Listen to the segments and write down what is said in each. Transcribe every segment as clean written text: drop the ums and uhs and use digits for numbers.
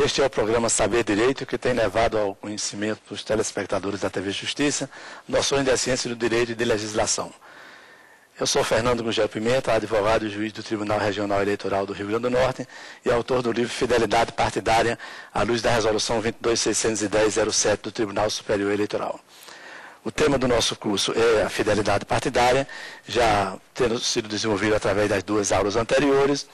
Este é o programa Saber Direito, que tem levado ao conhecimento dos telespectadores da TV Justiça noções da ciência do direito e de legislação. Eu sou Fernando Gugel Pimenta, advogado e juiz do Tribunal Regional Eleitoral do Rio Grande do Norte e autor do livro Fidelidade Partidária, à luz da Resolução 22.610/07 do Tribunal Superior Eleitoral. O tema do nosso curso é a fidelidade partidária, já tendo sido desenvolvido através das duas aulas anteriores,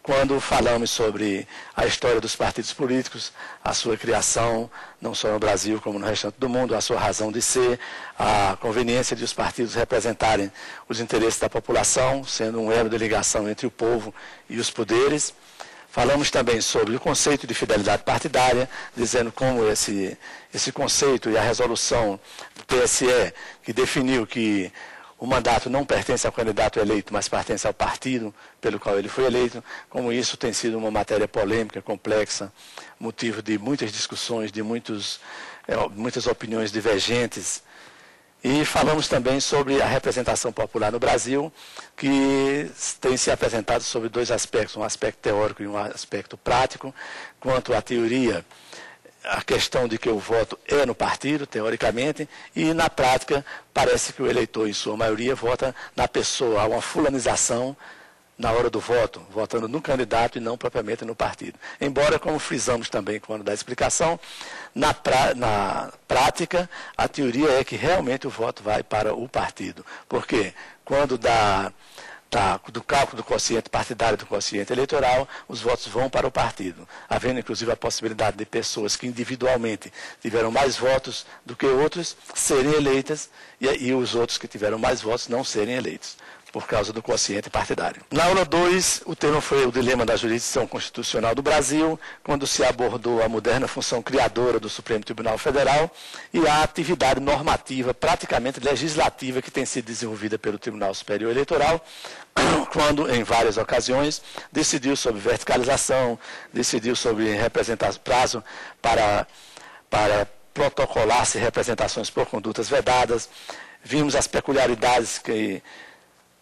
quando falamos sobre a história dos partidos políticos, a sua criação, não só no Brasil como no restante do mundo, a sua razão de ser, a conveniência de os partidos representarem os interesses da população, sendo um elo de ligação entre o povo e os poderes. Falamos também sobre o conceito de fidelidade partidária, dizendo como esse conceito e a resolução do TSE, que definiu que o mandato não pertence ao candidato eleito, mas pertence ao partido pelo qual ele foi eleito, como isso tem sido uma matéria polêmica, complexa, motivo de muitas discussões, de muitas opiniões divergentes. E falamos também sobre a representação popular no Brasil, que tem se apresentado sobre dois aspectos, um aspecto teórico e um aspecto prático. Quanto à teoria, a questão de que o voto é no partido, teoricamente, e na prática parece que o eleitor, em sua maioria, vota na pessoa. Há uma fulanização na hora do voto, votando no candidato e não propriamente no partido. Embora, como frisamos também quando da explicação, na prática, a teoria é que realmente o voto vai para o partido. Porque quando do cálculo do quociente partidário e do quociente eleitoral, os votos vão para o partido, havendo inclusive a possibilidade de pessoas que individualmente tiveram mais votos do que outros serem eleitas e os outros que tiveram mais votos não serem eleitos, por causa do quociente partidário. Na aula 2, o tema foi o dilema da jurisdição constitucional do Brasil, quando se abordou a moderna função criadora do Supremo Tribunal Federal e a atividade normativa, praticamente legislativa, que tem sido desenvolvida pelo Tribunal Superior Eleitoral, quando, em várias ocasiões, decidiu sobre verticalização, decidiu sobre prazo para protocolar-se representações por condutas vedadas. Vimos as peculiaridades que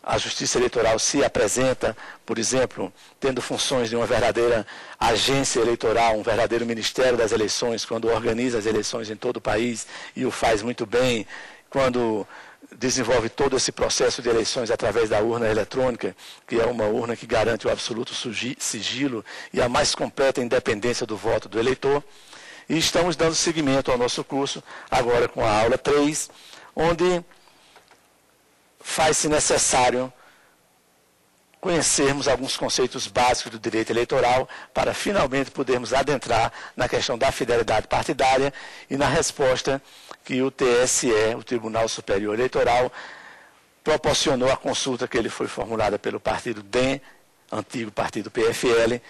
a Justiça Eleitoral se apresenta, por exemplo, tendo funções de uma verdadeira agência eleitoral, um verdadeiro Ministério das Eleições, quando organiza as eleições em todo o país e o faz muito bem, quando desenvolve todo esse processo de eleições através da urna eletrônica, que é uma urna que garante o absoluto sigilo e a mais completa independência do voto do eleitor. E estamos dando seguimento ao nosso curso, agora com a aula 3, onde faz-se necessário conhecermos alguns conceitos básicos do direito eleitoral para finalmente podermos adentrar na questão da fidelidade partidária e na resposta que o TSE, o Tribunal Superior Eleitoral, proporcionou à consulta que ele foi formulada pelo partido DEM, antigo partido PFL,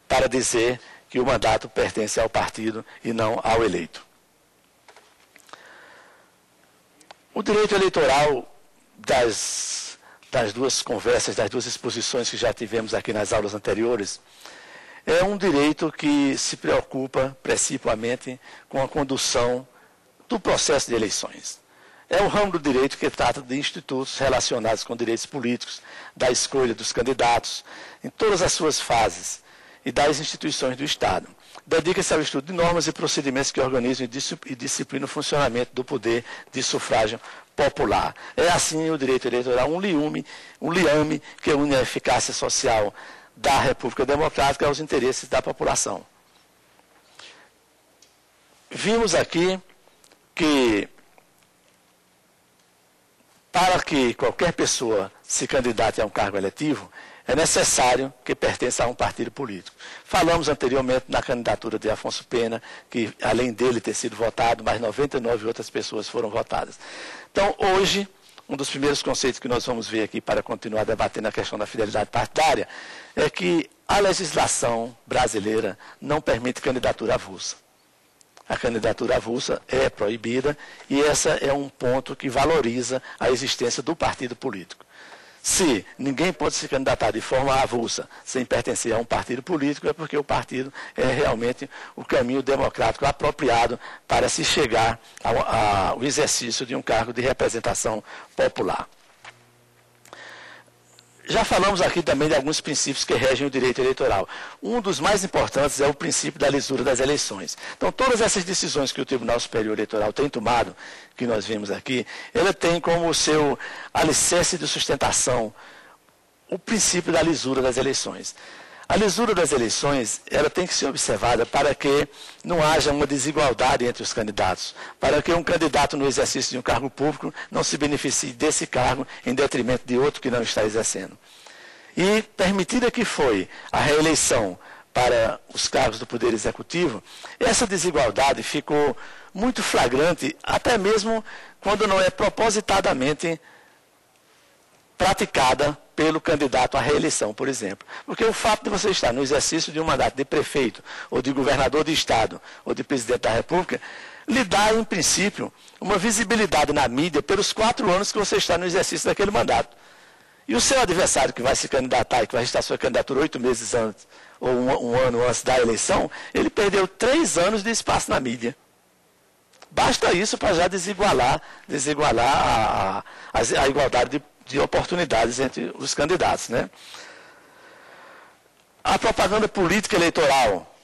para dizer que o mandato pertence ao partido e não ao eleito. O direito eleitoral das duas conversas, das duas exposições que já tivemos aqui nas aulas anteriores, é um direito que se preocupa principalmente com a condução do processo de eleições. É o ramo do direito que trata de institutos relacionados com direitos políticos, da escolha dos candidatos, em todas as suas fases, e das instituições do Estado. Dedica-se ao estudo de normas e procedimentos que organizam e disciplinam o funcionamento do poder de sufrágio popular. É assim o direito eleitoral, um liame que une a eficácia social da República Democrática aos interesses da população. Vimos aqui que para que qualquer pessoa se candidate a um cargo eletivo, é necessário que pertença a um partido político. Falamos anteriormente na candidatura de Afonso Pena, que além dele ter sido votado, mais 99 outras pessoas foram votadas. Então, hoje, um dos primeiros conceitos que nós vamos ver aqui para continuar debatendo a questão da fidelidade partidária é que a legislação brasileira não permite candidatura avulsa. A candidatura avulsa é proibida e esse é um ponto que valoriza a existência do partido político. Se ninguém pode se candidatar de forma avulsa sem pertencer a um partido político, é porque o partido é realmente o caminho democrático apropriado para se chegar ao exercício de um cargo de representação popular. já falamos aqui também de alguns princípios que regem o direito eleitoral. Um dos mais importantes é o princípio da lisura das eleições. Então, todas essas decisões que o Tribunal Superior Eleitoral tem tomado, que nós vimos aqui, ela tem como seu alicerce de sustentação o princípio da lisura das eleições. A lisura das eleições, ela tem que ser observada para que não haja uma desigualdade entre os candidatos, para que um candidato no exercício de um cargo público não se beneficie desse cargo em detrimento de outro que não está exercendo. E, permitida que foi a reeleição para os cargos do Poder Executivo, essa desigualdade ficou muito flagrante, até mesmo quando não é propositadamente praticada pelo candidato à reeleição, por exemplo. Porque o fato de você estar no exercício de um mandato de prefeito, ou de governador de estado, ou de presidente da República, lhe dá, em princípio, uma visibilidade na mídia pelos 4 anos que você está no exercício daquele mandato. E o seu adversário que vai se candidatar e que vai registrar sua candidatura 8 meses antes, ou um ano antes da eleição, ele perdeu 3 anos de espaço na mídia. Basta isso para já desigualar a igualdade de oportunidades entre os candidatos, né? A propaganda política eleitoral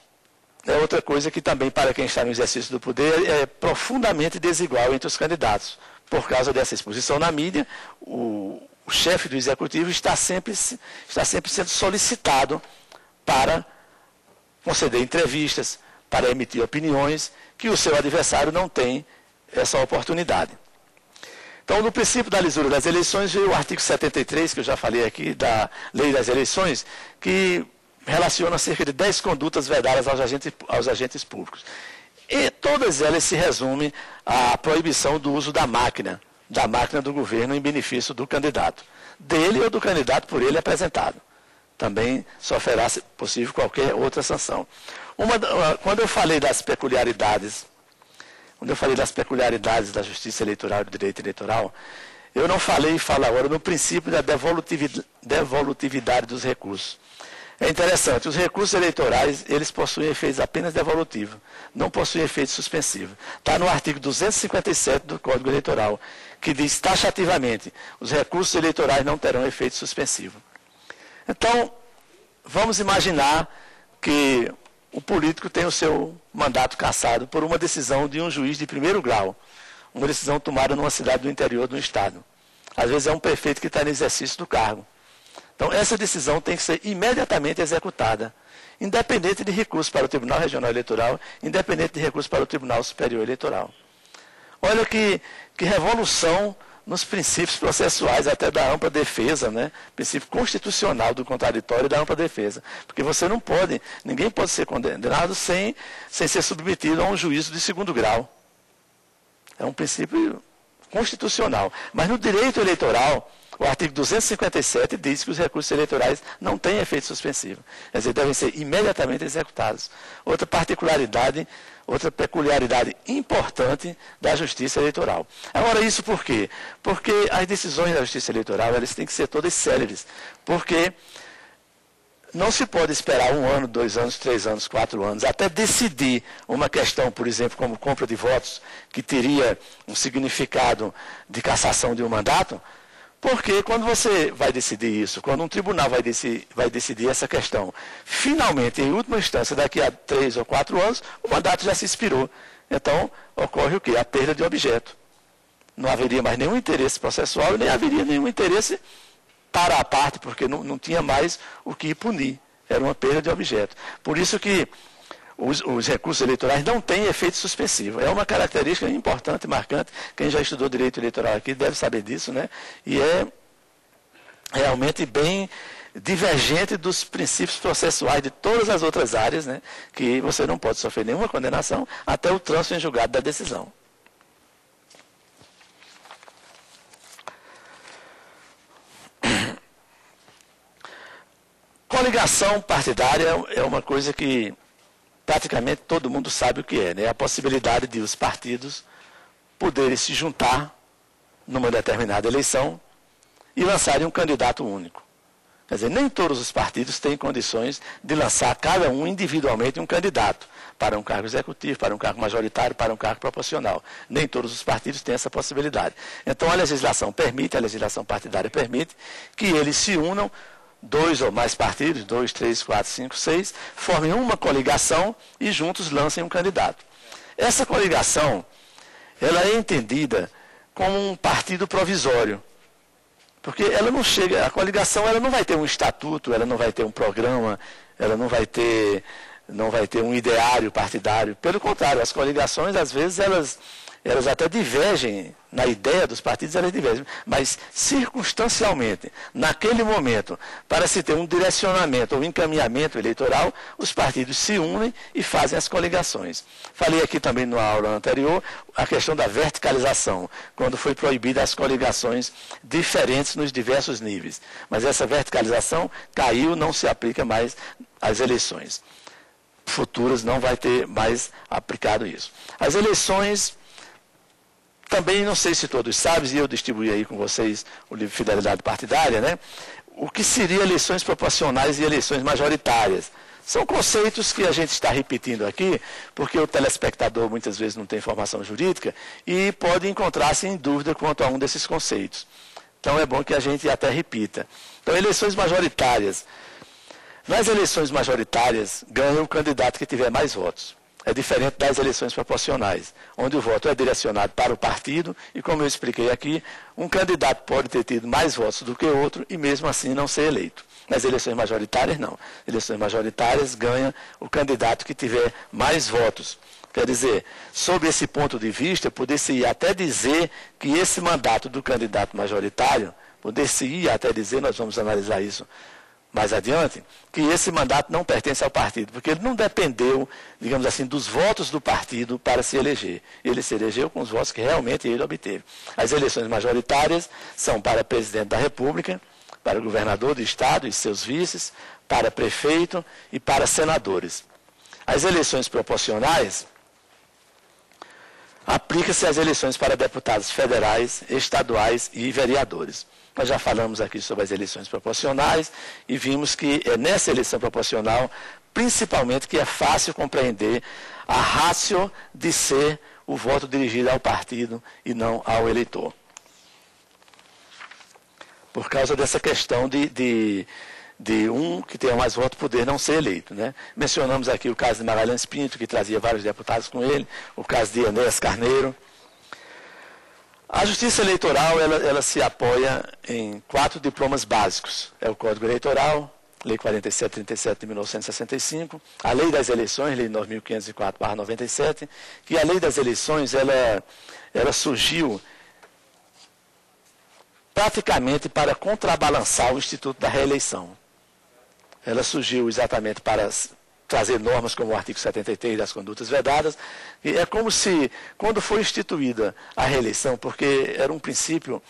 é outra coisa que também, para quem está no exercício do poder, é profundamente desigual entre os candidatos. Por causa dessa exposição na mídia, o chefe do executivo está sempre sendo solicitado para conceder entrevistas, para emitir opiniões, que o seu adversário não tem essa oportunidade. Então, no princípio da lisura das eleições, veio o artigo 73, que eu já falei aqui, da Lei das Eleições, que relaciona cerca de 10 condutas vedadas aos agentes públicos. E todas elas se resumem à proibição do uso da máquina do governo em benefício do candidato, dele ou do candidato por ele apresentado. Também sofrerá, se possível, qualquer outra sanção. Quando eu falei das peculiaridades da justiça eleitoral e do direito eleitoral, eu não falei e falo agora no princípio da devolutividade dos recursos. É interessante, os recursos eleitorais, eles possuem efeitos apenas devolutivos, não possuem efeito suspensivo. Está no artigo 257 do Código Eleitoral, que diz taxativamente, os recursos eleitorais não terão efeito suspensivo. Então, vamos imaginar que o político tem o seu mandato cassado por uma decisão de um juiz de primeiro grau, uma decisão tomada numa cidade do interior do estado. Às vezes é um prefeito que está no exercício do cargo. Então, essa decisão tem que ser imediatamente executada, independente de recurso para o Tribunal Regional Eleitoral, independente de recurso para o Tribunal Superior Eleitoral. Olha que revolução nos princípios processuais, até da ampla defesa, né? Princípio constitucional do contraditório e da ampla defesa. Porque ninguém pode ser condenado sem ser submetido a um juízo de segundo grau. É um princípio constitucional. Mas no direito eleitoral, o artigo 257 diz que os recursos eleitorais não têm efeito suspensivo. Quer dizer, devem ser imediatamente executados. Outra peculiaridade importante da justiça eleitoral. Agora, isso por quê? Porque as decisões da justiça eleitoral, elas têm que ser todas céleres. Porque não se pode esperar 1 ano, 2 anos, 3 anos, 4 anos, até decidir uma questão, por exemplo, como compra de votos, que teria um significado de cassação de um mandato, porque quando você vai decidir isso, quando um tribunal vai decidir essa questão, finalmente, em última instância, daqui a 3 ou 4 anos, o mandato já se expirou. Então, ocorre o quê? A perda de objeto. Não haveria mais nenhum interesse processual e nem haveria nenhum interesse para a parte, porque não tinha mais o que punir. Era uma perda de objeto. Por isso que os recursos eleitorais não têm efeito suspensivo. É uma característica importante, marcante. Quem já estudou direito eleitoral aqui deve saber disso, né? E é realmente bem divergente dos princípios processuais de todas as outras áreas, né? Que você não pode sofrer nenhuma condenação até o trânsito em julgado da decisão. Coligação partidária é uma coisa que praticamente todo mundo sabe o que é, né? A possibilidade de os partidos poderem se juntar numa determinada eleição e lançarem um candidato único. Quer dizer, nem todos os partidos têm condições de lançar cada um individualmente um candidato. para um cargo executivo, para um cargo majoritário, para um cargo proporcional. Nem todos os partidos têm essa possibilidade. Então, a legislação partidária permite que eles se unam, 2 ou mais partidos, 2, 3, 4, 5, 6, formem uma coligação e juntos lancem um candidato. Essa coligação, ela é entendida como um partido provisório. Porque ela não chega, a coligação ela não vai ter um estatuto, ela não vai ter um programa, ela não vai ter um ideário partidário. Pelo contrário, as coligações, às vezes, elas até divergem, na ideia dos partidos elas divergem, mas circunstancialmente, naquele momento, para se ter um direcionamento ou encaminhamento eleitoral, os partidos se unem e fazem as coligações. Falei aqui também na aula anterior a questão da verticalização, quando foi proibida as coligações diferentes nos diversos níveis. Mas essa verticalização caiu, não se aplica mais às eleições futuras, não vai ter mais aplicado isso. As eleições, também não sei se todos sabem, e eu distribuí aí com vocês o livro Fidelidade Partidária, né? O que seria eleições proporcionais e eleições majoritárias. São conceitos que a gente está repetindo aqui, porque o telespectador muitas vezes não tem formação jurídica e pode encontrar-se em dúvida quanto a um desses conceitos. Então é bom que a gente até repita. Então, eleições majoritárias. Nas eleições majoritárias, ganha o candidato que tiver mais votos. É diferente das eleições proporcionais, onde o voto é direcionado para o partido e, como eu expliquei aqui, um candidato pode ter tido mais votos do que outro e, mesmo assim, não ser eleito. Nas eleições majoritárias, não. Eleições majoritárias ganha o candidato que tiver mais votos. Quer dizer, sob esse ponto de vista, poder-se-ia até dizer que esse mandato do candidato majoritário, poder-se-ia até dizer, nós vamos analisar isso mais adiante, que esse mandato não pertence ao partido, porque ele não dependeu, digamos assim, dos votos do partido para se eleger. Ele se elegeu com os votos que realmente ele obteve. As eleições majoritárias são para presidente da República, para governador do estado e seus vices, para prefeito e para senadores. As eleições proporcionais aplica-se às eleições para deputados federais, estaduais e vereadores. Nós já falamos aqui sobre as eleições proporcionais e vimos que é nessa eleição proporcional, principalmente, que é fácil compreender a ratio de ser o voto dirigido ao partido e não ao eleitor. Por causa dessa questão de um que tenha mais votos poder não ser eleito, né? Mencionamos aqui o caso de Magalhães Pinto, que trazia vários deputados com ele, o caso de Enéas Carneiro. A Justiça Eleitoral, ela se apoia em 4 diplomas básicos. É o Código Eleitoral, Lei 4737 de 1965, a Lei das Eleições, Lei 9.504/97, que a Lei das Eleições, ela surgiu praticamente para contrabalançar o Instituto da Reeleição. Ela surgiu exatamente para trazer normas como o artigo 73 das condutas vedadas, e é como se, quando foi instituída a reeleição, porque era um princípio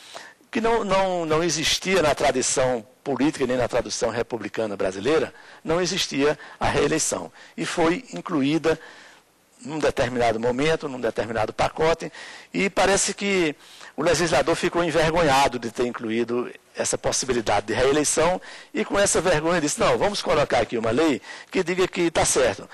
que não existia na tradição política nem na tradição republicana brasileira, não existia a reeleição. E foi incluída num determinado momento, num determinado pacote, e parece que o legislador ficou envergonhado de ter incluído essa possibilidade de reeleição e com essa vergonha disse, não, vamos colocar aqui uma lei que diga que está certo,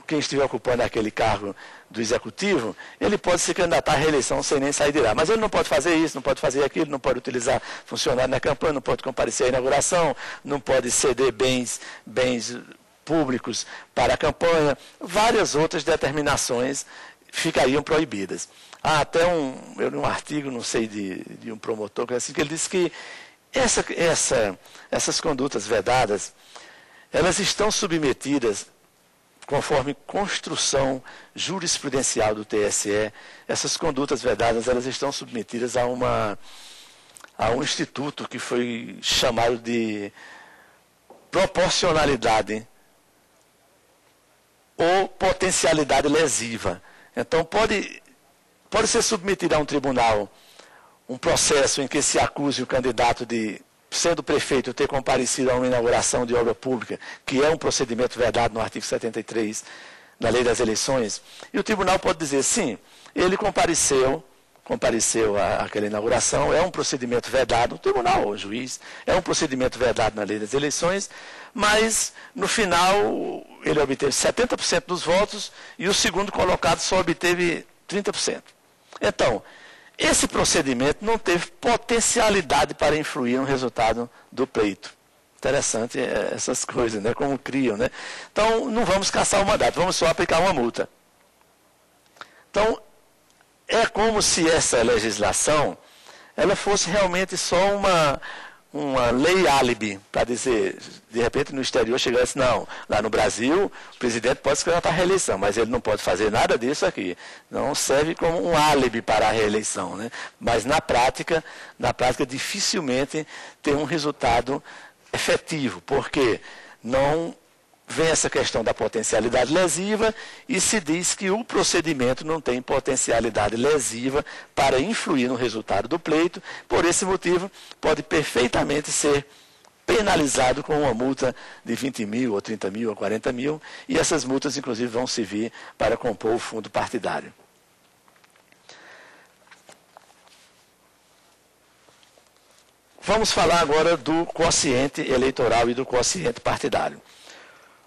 quem estiver ocupando aquele cargo do executivo, ele pode se candidatar à reeleição sem nem sair de lá, mas ele não pode fazer isso, não pode fazer aquilo, não pode utilizar funcionário na campanha, não pode comparecer à inauguração, não pode ceder bens públicos para a campanha, várias outras determinações ficariam proibidas. Há até um artigo, não sei, de um promotor, que ele disse que essas condutas vedadas, elas estão submetidas, conforme construção jurisprudencial do TSE, essas condutas vedadas, elas estão submetidas a um instituto que foi chamado de proporcionalidade ou potencialidade lesiva. Então, pode ser submetido a um tribunal um processo em que se acuse o candidato de, sendo prefeito, ter comparecido a uma inauguração de obra pública, que é um procedimento vedado no artigo 73 da Lei das Eleições, e o tribunal pode dizer, sim, ele compareceu compareceu àquela inauguração, é um procedimento vedado, o tribunal, o juiz, é um procedimento vedado na lei das eleições, mas no final ele obteve 70% dos votos e o segundo colocado só obteve 30%. Então, esse procedimento não teve potencialidade para influir no resultado do pleito. Interessante essas coisas, né? Como criam, né? Então, não vamos cassar o mandato, vamos só aplicar uma multa. Então, é como se essa legislação ela fosse realmente só uma lei álibi, para dizer, de repente no exterior chegasse, não, lá no Brasil o presidente pode se candidatar à reeleição, mas ele não pode fazer nada disso aqui. Não serve como um álibi para a reeleição, né? Mas na prática dificilmente tem um resultado efetivo, porque não vem essa questão da potencialidade lesiva e se diz que o procedimento não tem potencialidade lesiva para influir no resultado do pleito. Por esse motivo, pode perfeitamente ser penalizado com uma multa de 20 mil, ou 30 mil, ou 40 mil, e essas multas, inclusive, vão servir para compor o fundo partidário. Vamos falar agora do quociente eleitoral e do quociente partidário.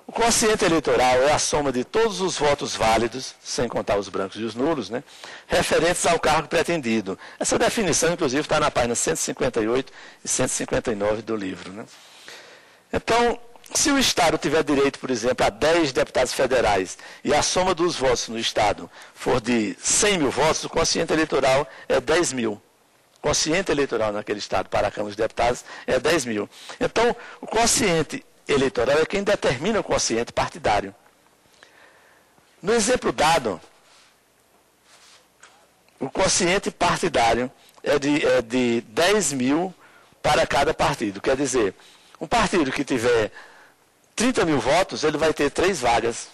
O quociente eleitoral é a soma de todos os votos válidos, sem contar os brancos e os nulos, né, referentes ao cargo pretendido. Essa definição, inclusive, está na página 158 e 159 do livro, né. Então, se o Estado tiver direito, por exemplo, a 10 deputados federais e a soma dos votos no Estado for de 100 mil votos, o quociente eleitoral é 10 mil. O quociente eleitoral naquele Estado para a Câmara dos Deputados é 10 mil. Então, o quociente eleitoral é quem determina o quociente partidário. No exemplo dado, o quociente partidário é de 10 mil para cada partido. Quer dizer, um partido que tiver 30 mil votos, ele vai ter 3 vagas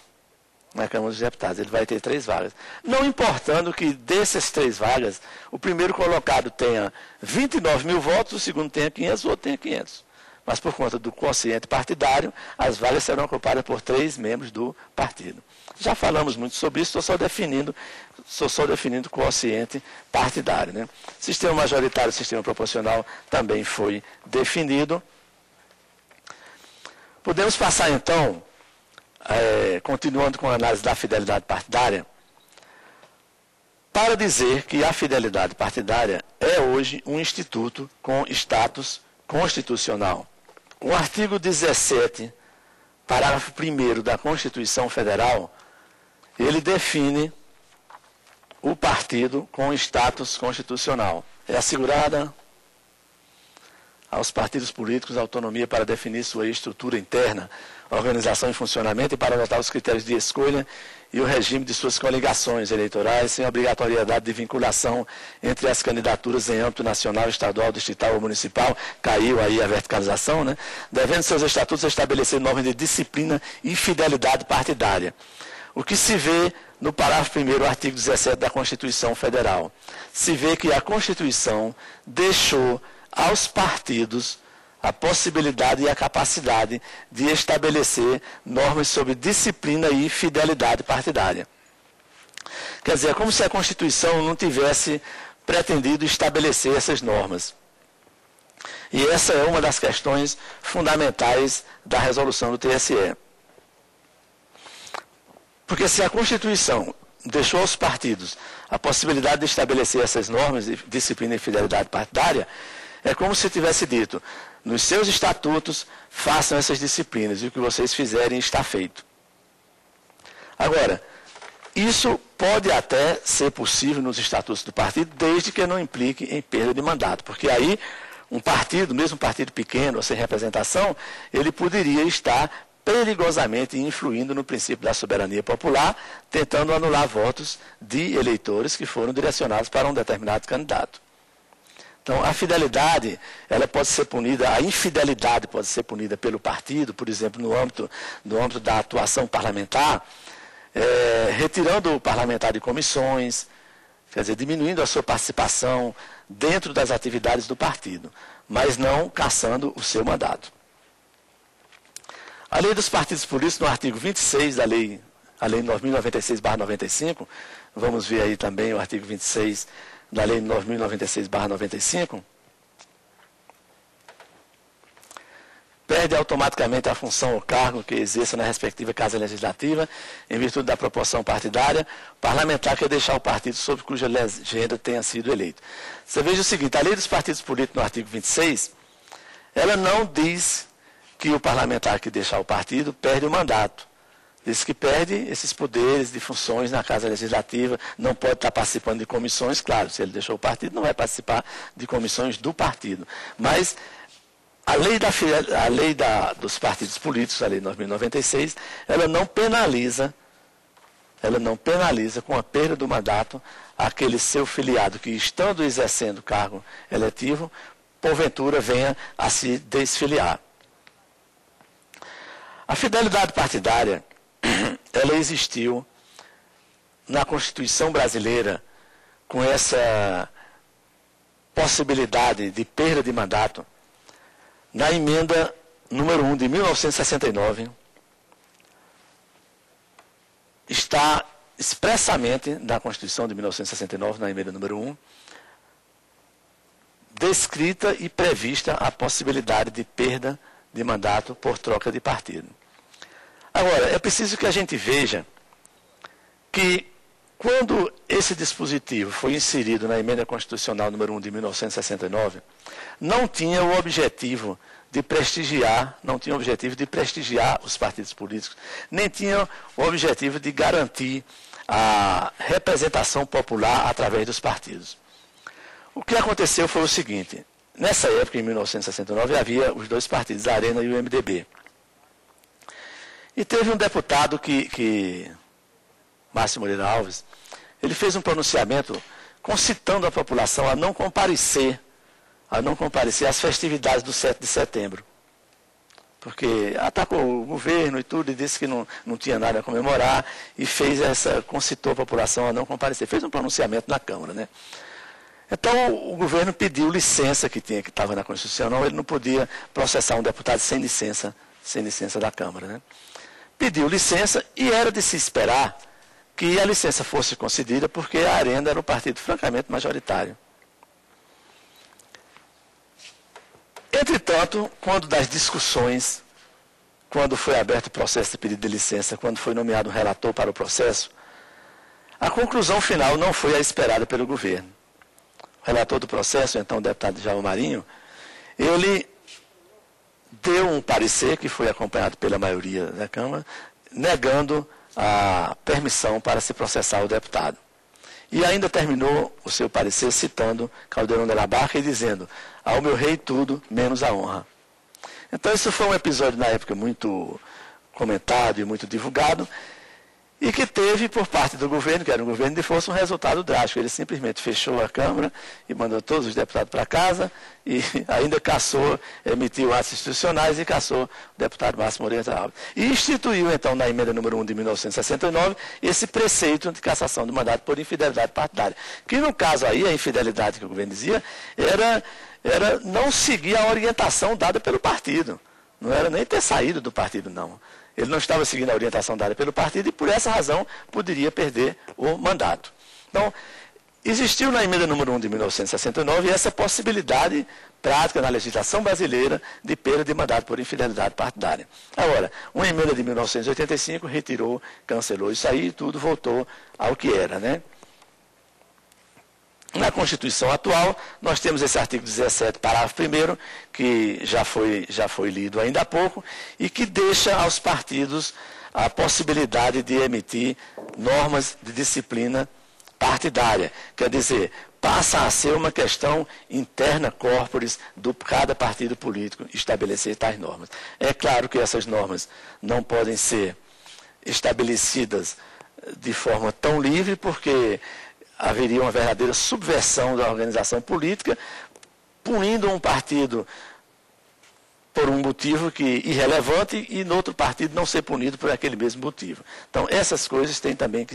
na Câmara dos Deputados. Ele vai ter 3 vagas. Não importando que dessas 3 vagas, o primeiro colocado tenha 29 mil votos, o segundo tenha 500, o outro tenha 500. Mas por conta do quociente partidário, as vagas serão ocupadas por 3 membros do partido. Já falamos muito sobre isso, estou só definindo o quociente partidário, né? Sistema majoritário e sistema proporcional também foi definido. Podemos passar então, continuando com a análise da fidelidade partidária, para dizer que a fidelidade partidária é hoje um instituto com status constitucional. O artigo 17, parágrafo 1º da Constituição Federal, ele define o partido com status constitucional. É assegurada aos partidos políticos a autonomia para definir sua estrutura interna, organização e funcionamento e para adotar os critérios de escolha e o regime de suas coligações eleitorais, sem obrigatoriedade de vinculação entre as candidaturas em âmbito nacional, estadual, distrital ou municipal, caiu aí a verticalização, né? Devendo seus estatutos estabelecer normas de disciplina e fidelidade partidária. O que se vê no parágrafo 1º, artigo 17 da Constituição Federal? Se vê que a Constituição deixou aos partidos a possibilidade e a capacidade de estabelecer normas sobre disciplina e fidelidade partidária. Quer dizer, é como se a Constituição não tivesse pretendido estabelecer essas normas. E essa é uma das questões fundamentais da resolução do TSE. Porque se a Constituição deixou aos partidos a possibilidade de estabelecer essas normas de disciplina e fidelidade partidária, é como se tivesse dito, nos seus estatutos, façam essas disciplinas, e o que vocês fizerem está feito. Agora, isso pode até ser possível nos estatutos do partido, desde que não implique em perda de mandato, porque aí um partido, mesmo um partido pequeno ou sem representação, ele poderia estar perigosamente influindo no princípio da soberania popular, tentando anular votos de eleitores que foram direcionados para um determinado candidato. Então, a fidelidade, ela pode ser punida, a infidelidade pode ser punida pelo partido, por exemplo, no âmbito da atuação parlamentar, retirando o parlamentar de comissões, quer dizer, diminuindo a sua participação dentro das atividades do partido, mas não cassando o seu mandato. A lei dos partidos políticos, no artigo 26 da lei 9.096/95, vamos ver aí também o artigo 26 da Lei 9.096/95, perde automaticamente a função ou cargo que exerça na respectiva Casa Legislativa, em virtude da proporção partidária, parlamentar quer deixar o partido sob cuja legenda tenha sido eleito. Você veja o seguinte, a Lei dos Partidos Políticos, no artigo 26, ela não diz que o parlamentar que deixar o partido perde o mandato. Diz que perde esses poderes de funções na Casa Legislativa, não pode estar participando de comissões, claro, se ele deixou o partido, não vai participar de comissões do partido. Mas a lei dos partidos políticos, a Lei 9.096, ela não penaliza com a perda do mandato aquele seu filiado que, estando exercendo cargo eletivo, porventura venha a se desfiliar. A fidelidade partidária, ela existiu na Constituição brasileira com essa possibilidade de perda de mandato na emenda número 1 de 1969, está expressamente na Constituição de 1969, na emenda número 1, descrita e prevista a possibilidade de perda de mandato por troca de partido. Agora, é preciso que a gente veja que quando esse dispositivo foi inserido na emenda constitucional número 1 de 1969, não tinha o objetivo de prestigiar, os partidos políticos, nem tinha o objetivo de garantir a representação popular através dos partidos. O que aconteceu foi o seguinte, nessa época, em 1969, havia os dois partidos, a Arena e o MDB. E teve um deputado Márcio Moreira Alves, ele fez um pronunciamento concitando a população a não comparecer às festividades do 7 de setembro. Porque atacou o governo e tudo, e disse que não tinha nada a comemorar, e concitou a população a não comparecer. Fez um pronunciamento na Câmara, né? Então o governo pediu licença que estava na Constituição, não, ele não podia processar um deputado sem licença da Câmara, né? Pediu licença e era de se esperar que a licença fosse concedida porque a Arena era um partido francamente majoritário. Entretanto, quando foi aberto o processo de pedido de licença, quando foi nomeado um relator para o processo, a conclusão final não foi a esperada pelo governo. O relator do processo, então o deputado Djalma Marinho, ele deu um parecer que foi acompanhado pela maioria da Câmara, negando a permissão para se processar o deputado. E ainda terminou o seu parecer citando Caldeirão de la Barca e dizendo: ao meu rei tudo, menos a honra. Então isso foi um episódio na época muito comentado e muito divulgado, e que teve por parte do governo, que era um governo de força, um resultado drástico. Ele simplesmente fechou a Câmara e mandou todos os deputados para casa e ainda emitiu atos institucionais e cassou o deputado Márcio Moreira Alves. E instituiu, então, na emenda número 1 de 1969, esse preceito de cassação do mandato por infidelidade partidária. Que no caso aí, a infidelidade que o governo dizia, era não seguir a orientação dada pelo partido. Não era nem ter saído do partido, não. Ele não estava seguindo a orientação dada pelo partido e, por essa razão, poderia perder o mandato. Então, existiu na emenda número 1 de 1969 essa possibilidade prática na legislação brasileira de perda de mandato por infidelidade partidária. Agora, uma emenda de 1985 retirou, cancelou isso aí e tudo voltou ao que era, né? Na Constituição atual, nós temos esse artigo 17, parágrafo 1º, que já foi lido ainda há pouco, e que deixa aos partidos a possibilidade de emitir normas de disciplina partidária. Quer dizer, passa a ser uma questão interna corporis do cada partido político estabelecer tais normas. É claro que essas normas não podem ser estabelecidas de forma tão livre, porque haveria uma verdadeira subversão da organização política, punindo um partido por um motivo irrelevante e no outro partido não ser punido por aquele mesmo motivo. Então, essas coisas têm também que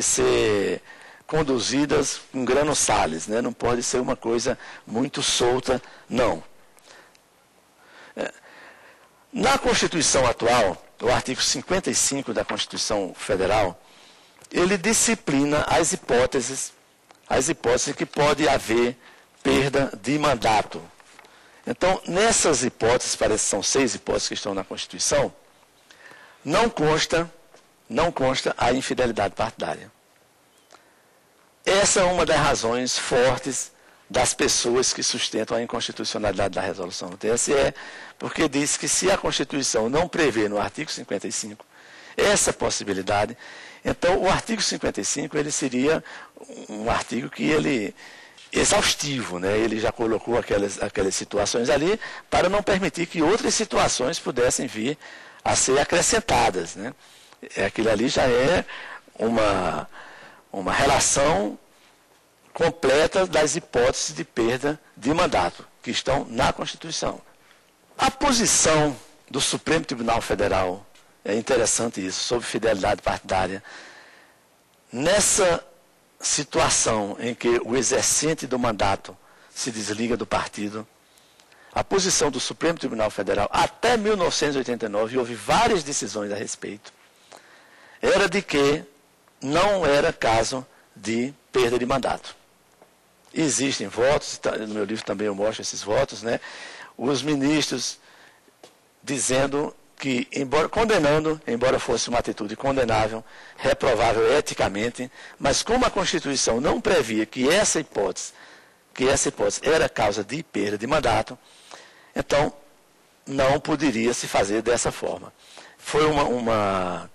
ser conduzidas com grano sales, né? Não pode ser uma coisa muito solta, não. Na Constituição atual, o artigo 55 da Constituição Federal, ele disciplina as hipóteses as hipóteses que pode haver perda de mandato. Então, nessas hipóteses, parece que são 6 hipóteses que estão na Constituição, não consta a infidelidade partidária. Essa é uma das razões fortes das pessoas que sustentam a inconstitucionalidade da resolução do TSE, porque diz que se a Constituição não prevê no artigo 55 essa possibilidade, então o artigo 55 ele seria um artigo que ele exaustivo, né? Ele já colocou aquelas situações ali para não permitir que outras situações pudessem vir a ser acrescentadas, né? Aquilo ali já é uma relação completa das hipóteses de perda de mandato que estão na Constituição. A posição do Supremo Tribunal Federal, é interessante isso, sobre fidelidade partidária. Nessa situação em que o exercente do mandato se desliga do partido, a posição do Supremo Tribunal Federal, até 1989, e houve várias decisões a respeito, era de que não era caso de perda de mandato. Existem votos, no meu livro também eu mostro esses votos, né? Os ministros dizendo que, embora fosse uma atitude condenável, reprovável eticamente, mas como a Constituição não previa que essa hipótese era causa de perda de mandato, então não poderia se fazer dessa forma. Foi uma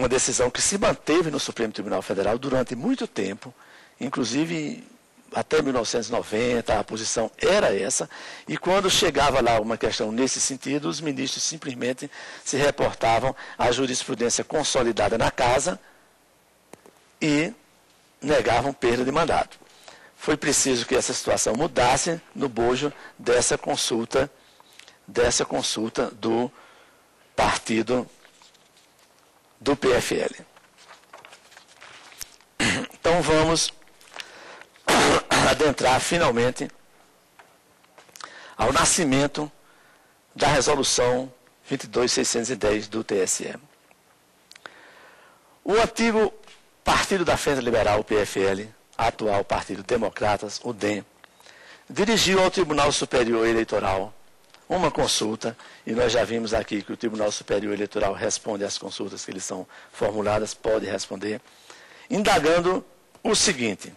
decisão que se manteve no Supremo Tribunal Federal durante muito tempo, inclusive até 1990, a posição era essa, e quando chegava lá uma questão nesse sentido, os ministros simplesmente se reportavam à jurisprudência consolidada na casa e negavam perda de mandato. Foi preciso que essa situação mudasse no bojo dessa consulta do partido do PFL. Então vamos adentrar finalmente ao nascimento da resolução 22.610 do TSE. O antigo Partido da Frente Liberal, o PFL, atual Partido Democratas, o DEM, dirigiu ao Tribunal Superior Eleitoral uma consulta, e nós já vimos aqui que o Tribunal Superior Eleitoral responde às consultas que lhes são formuladas, pode responder, indagando o seguinte: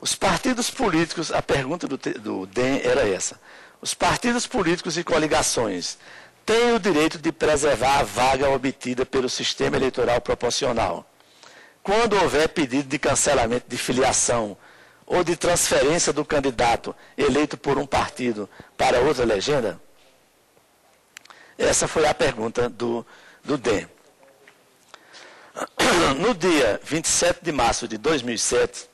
os partidos políticos, a pergunta do DEM era essa, os partidos políticos e coligações têm o direito de preservar a vaga obtida pelo sistema eleitoral proporcional, quando houver pedido de cancelamento de filiação ou de transferência do candidato eleito por um partido para outra legenda? Essa foi a pergunta do DEM. No dia 27 de março de 2007,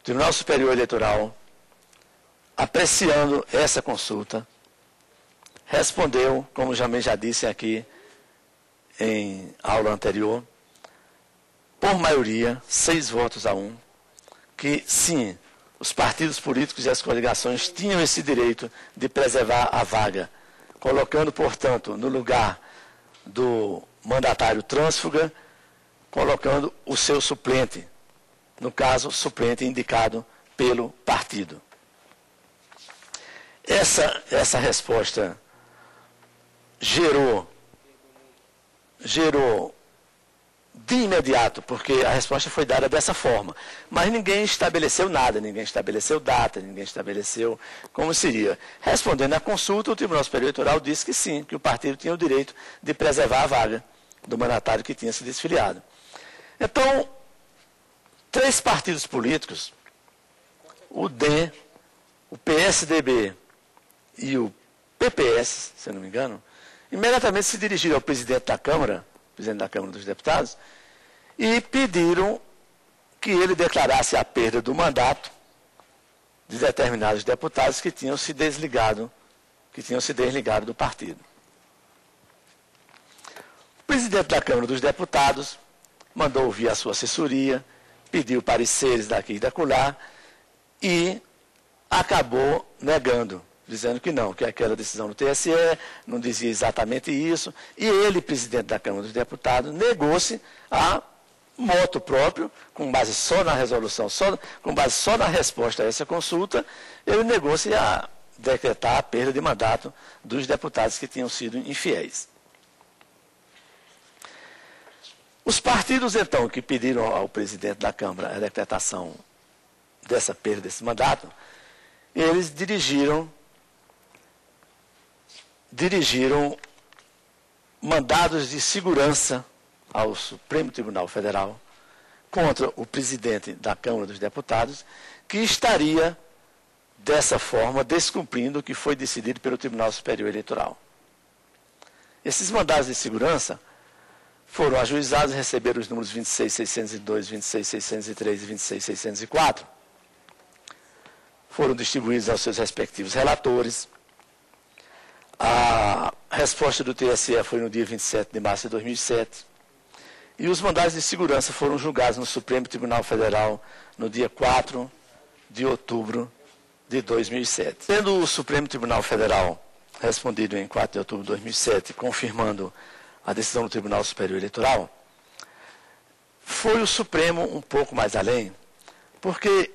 o Tribunal Superior Eleitoral, apreciando essa consulta, respondeu, como já disse aqui em aula anterior, por maioria, 6 votos a 1, que sim, os partidos políticos e as coligações tinham esse direito de preservar a vaga, colocando, portanto, no lugar do mandatário trânsfuga, colocando o seu suplente, no caso, suplente indicado pelo partido. Essa resposta gerou de imediato, porque a resposta foi dada dessa forma, mas ninguém estabeleceu nada, ninguém estabeleceu data, ninguém estabeleceu como seria. Respondendo à consulta, o Tribunal Superior Eleitoral disse que sim, que o partido tinha o direito de preservar a vaga do mandatário que tinha se desfiliado. Então, 3 partidos políticos, o DEM, o PSDB e o PPS, se eu não me engano, imediatamente se dirigiram ao presidente da Câmara dos Deputados, e pediram que ele declarasse a perda do mandato de determinados deputados que tinham se desligado do partido. O presidente da Câmara dos Deputados mandou ouvir a sua assessoria, pediu pareceres daqui e dacolá e acabou negando, dizendo que não, que aquela decisão do TSE não dizia exatamente isso, e ele, presidente da Câmara dos Deputados, negou-se a moto próprio, com base só na resolução, com base só na resposta a essa consulta, ele negou-se a decretar a perda de mandato dos deputados que tinham sido infiéis. Os partidos, então, que pediram ao presidente da Câmara a decretação dessa perda desse mandato, eles dirigiram mandados de segurança ao Supremo Tribunal Federal contra o presidente da Câmara dos Deputados, que estaria, dessa forma, descumprindo o que foi decidido pelo Tribunal Superior Eleitoral. Esses mandados de segurança foram ajuizados e receberam os números 26.602, 26.603 e 26.604. Foram distribuídos aos seus respectivos relatores. A resposta do TSE foi no dia 27 de março de 2007. E os mandados de segurança foram julgados no Supremo Tribunal Federal no dia 4 de outubro de 2007. Tendo o Supremo Tribunal Federal respondido em 4 de outubro de 2007, confirmando a decisão do Tribunal Superior Eleitoral, foi o Supremo um pouco mais além, porque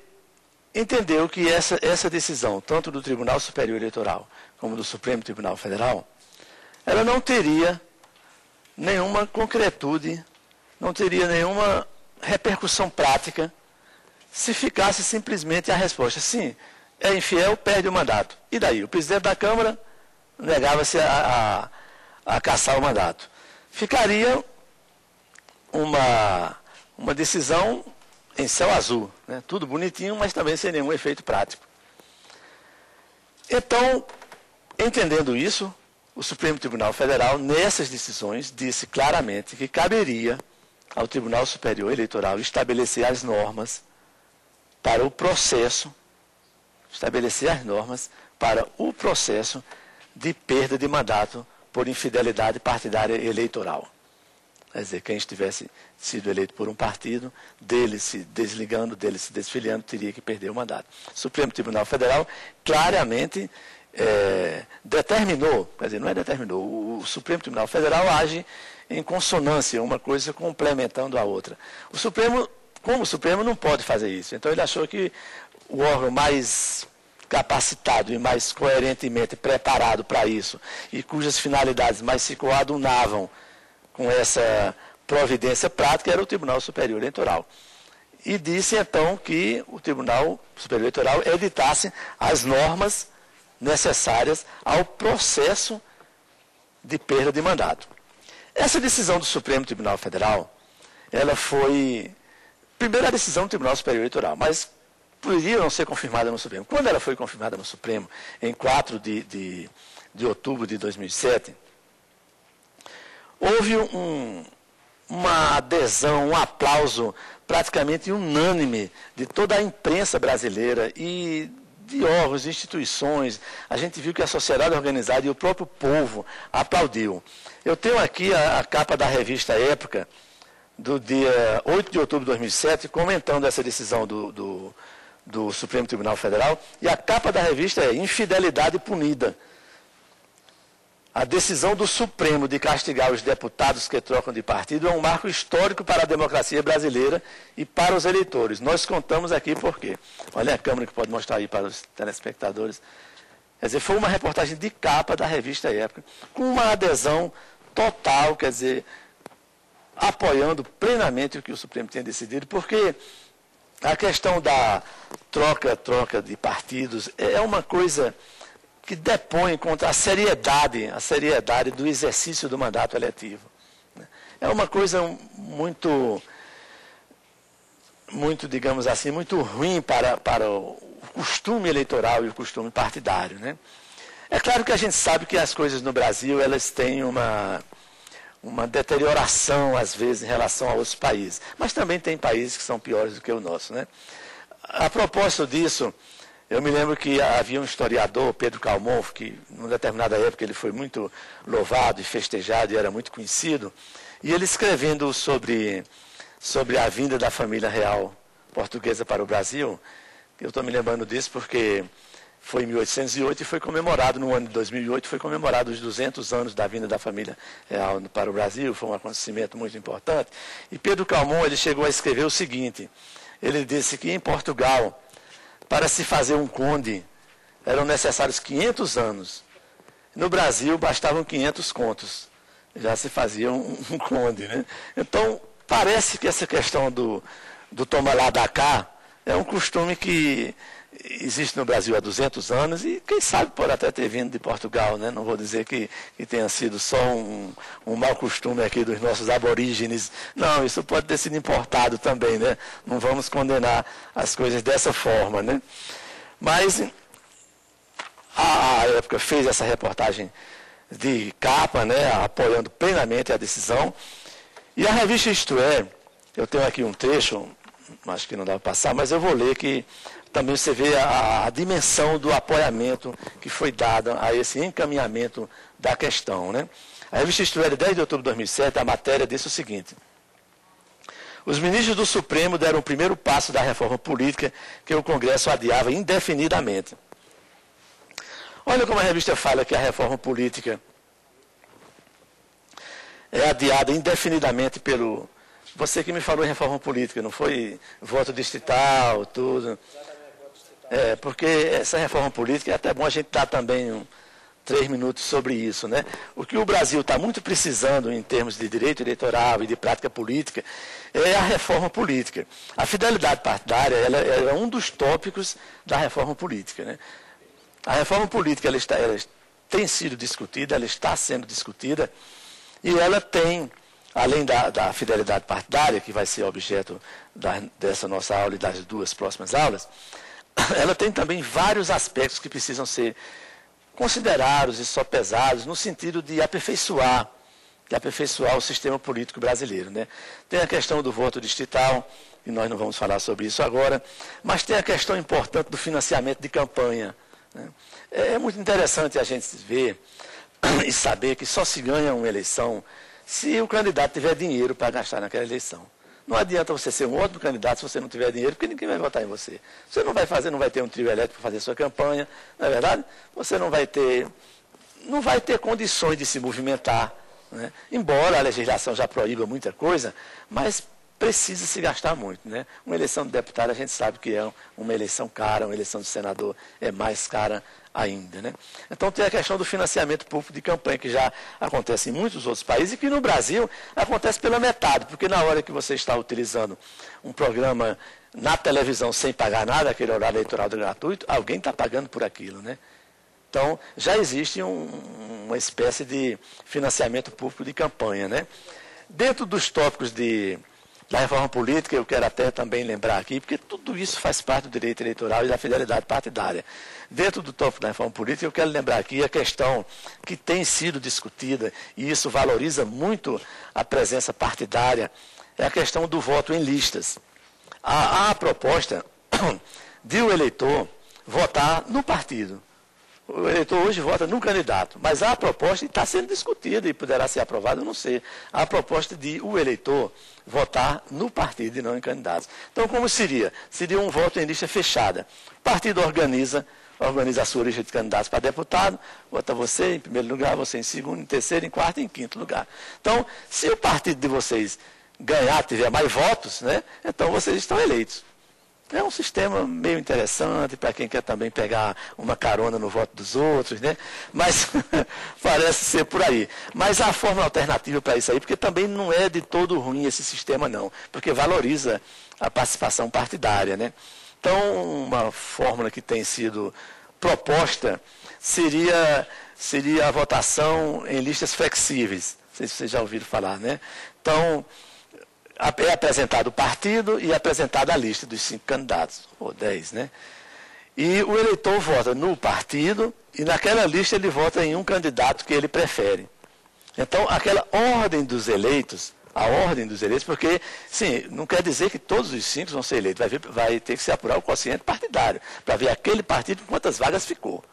entendeu que essa decisão, tanto do Tribunal Superior Eleitoral como do Supremo Tribunal Federal, ela não teria nenhuma concretude, não teria nenhuma repercussão prática se ficasse simplesmente a resposta, sim, é infiel, perde o mandato. E daí? O presidente da Câmara negava-se a cassar o mandato. Ficaria uma decisão em céu azul, né? Tudo bonitinho, mas também sem nenhum efeito prático. Então, entendendo isso, o Supremo Tribunal Federal, nessas decisões, disse claramente que caberia ao Tribunal Superior Eleitoral estabelecer as normas para o processo, de perda de mandato por infidelidade partidária eleitoral. Quer dizer, quem estivesse sido eleito por um partido, dele se desligando, dele se desfiliando, teria que perder o mandato. O Supremo Tribunal Federal claramente determinou, quer dizer, não é determinou, o Supremo Tribunal Federal age em consonância, uma coisa complementando a outra. Como o Supremo não pode fazer isso, então ele achou que o órgão mais capacitado e mais coerentemente preparado para isso, e cujas finalidades mais se coadunavam com essa providência prática, era o Tribunal Superior Eleitoral. E disse, então, que o Tribunal Superior Eleitoral editasse as normas necessárias ao processo de perda de mandato. Essa decisão do Supremo Tribunal Federal, ela foi, primeiro, a decisão do Tribunal Superior Eleitoral, mas poderia não ser confirmada no Supremo. Quando ela foi confirmada no Supremo, em 4 de outubro de 2007, houve uma adesão, um aplauso praticamente unânime de toda a imprensa brasileira e de órgãos, de instituições. A gente viu que a sociedade organizada e o próprio povo aplaudiu. Eu tenho aqui a capa da revista Época, do dia 8 de outubro de 2007, comentando essa decisão do Supremo Tribunal Federal, e a capa da revista é Infidelidade Punida. A decisão do Supremo de castigar os deputados que trocam de partido é um marco histórico para a democracia brasileira e para os eleitores. Nós contamos aqui por quê. Olha a câmera que pode mostrar aí para os telespectadores. Quer dizer, foi uma reportagem de capa da revista Época, com uma adesão total, quer dizer, apoiando plenamente o que o Supremo tinha decidido, porque a questão da troca de partidos é uma coisa que depõe contra a seriedade do exercício do mandato eletivo. É uma coisa muito, digamos assim, muito ruim para o costume eleitoral e o costume partidário, né? É claro que a gente sabe que as coisas no Brasil, elas têm uma deterioração, às vezes, em relação a outros países. Mas também tem países que são piores do que o nosso, né? A propósito disso, eu me lembro que havia um historiador, Pedro Calmonfo, que, numa determinada época, ele foi muito louvado e festejado e era muito conhecido, e ele escrevendo sobre a vinda da família real portuguesa para o Brasil, eu estou me lembrando disso porque foi em 1808 e foi comemorado no ano de 2008, foi comemorado os 200 anos da vinda da família real para o Brasil, foi um acontecimento muito importante. E Pedro Calmon, ele chegou a escrever o seguinte, ele disse que em Portugal, para se fazer um conde, eram necessários 500 anos. No Brasil, bastavam 500 contos. Já se fazia um conde, né? Então, parece que essa questão do toma lá da cá é um costume que existe no Brasil há 200 anos e quem sabe pode até ter vindo de Portugal, né? Não vou dizer que tenha sido só um mau costume aqui dos nossos aborígenes. Não, isso pode ter sido importado também, né? Não vamos condenar as coisas dessa forma, né? Mas a época fez essa reportagem de capa, né? Apoiando plenamente a decisão. E a revista Isto É, eu tenho aqui um trecho, acho que não dá para passar, mas eu vou ler que também você vê a dimensão do apoiamento que foi dado a esse encaminhamento da questão, né? A revista Isto É, de 10 de outubro de 2007, a matéria disse o seguinte: os ministros do Supremo deram o primeiro passo da reforma política que o Congresso adiava indefinidamente. Olha como a revista fala que a reforma política é adiada indefinidamente pelo... Você que me falou em reforma política, não foi voto distrital, tudo. Porque essa reforma política, é até bom a gente dar também 3 minutos sobre isso, né? O que o Brasil está muito precisando em termos de direito eleitoral e de prática política é a reforma política. A fidelidade partidária ela é um dos tópicos da reforma política, né? A reforma política ela tem sido discutida, ela está sendo discutida e ela tem, além da fidelidade partidária, que vai ser objeto dessa nossa aula e das 2 próximas aulas, ela tem também vários aspectos que precisam ser considerados e sopesados no sentido de aperfeiçoar o sistema político brasileiro, né? Tem a questão do voto distrital, e nós não vamos falar sobre isso agora, mas tem a questão importante do financiamento de campanha, né? É muito interessante a gente ver e saber que só se ganha uma eleição se o candidato tiver dinheiro para gastar naquela eleição. Não adianta você ser um ótimo candidato se você não tiver dinheiro, porque ninguém vai votar em você. Você não vai ter um trio elétrico para fazer sua campanha, não é verdade? Você não vai ter condições de se movimentar, né? Embora a legislação já proíba muita coisa, mas precisa se gastar muito, né? Uma eleição de deputado a gente sabe que é uma eleição cara, uma eleição de senador é mais cara ainda, né? Então tem a questão do financiamento público de campanha, que já acontece em muitos outros países e que no Brasil acontece pela metade, porque na hora que você está utilizando um programa na televisão sem pagar nada, aquele horário eleitoral gratuito, alguém está pagando por aquilo, né? Então já existe uma espécie de financiamento público de campanha, né? Dentro dos tópicos da reforma política, eu quero até também lembrar aqui, porque tudo isso faz parte do direito eleitoral e da fidelidade partidária. Dentro do tópico da reforma política, eu quero lembrar aqui a questão que tem sido discutida, e isso valoriza muito a presença partidária, é a questão do voto em listas. Há a proposta de o eleitor votar no partido. O eleitor hoje vota no candidato, mas há a proposta, e está sendo discutida e poderá ser aprovada, eu não sei, há a proposta de o eleitor votar no partido e não em candidatos. Então, como seria? Seria um voto em lista fechada. O partido organiza a sua lista de candidatos para deputado, vota você em primeiro lugar, você em segundo, em terceiro, em quarto e em quinto lugar. Então, se o partido de vocês ganhar, tiver mais votos, né, então vocês estão eleitos. É um sistema meio interessante para quem quer também pegar uma carona no voto dos outros, né? Mas parece ser por aí. Mas há forma alternativa para isso aí, porque também não é de todo ruim esse sistema, não, porque valoriza a participação partidária, né? Então, uma fórmula que tem sido proposta seria a votação em listas flexíveis. Não sei se vocês já ouviram falar, né? Então, é apresentado o partido e é apresentada a lista dos 5 candidatos, ou 10, né? E o eleitor vota no partido e naquela lista ele vota em um candidato que ele prefere. Então, aquela ordem dos eleitos, porque, sim, não quer dizer que todos os 5 vão ser eleitos, vai ter que se apurar o quociente partidário, para ver aquele partido quantas vagas ficou,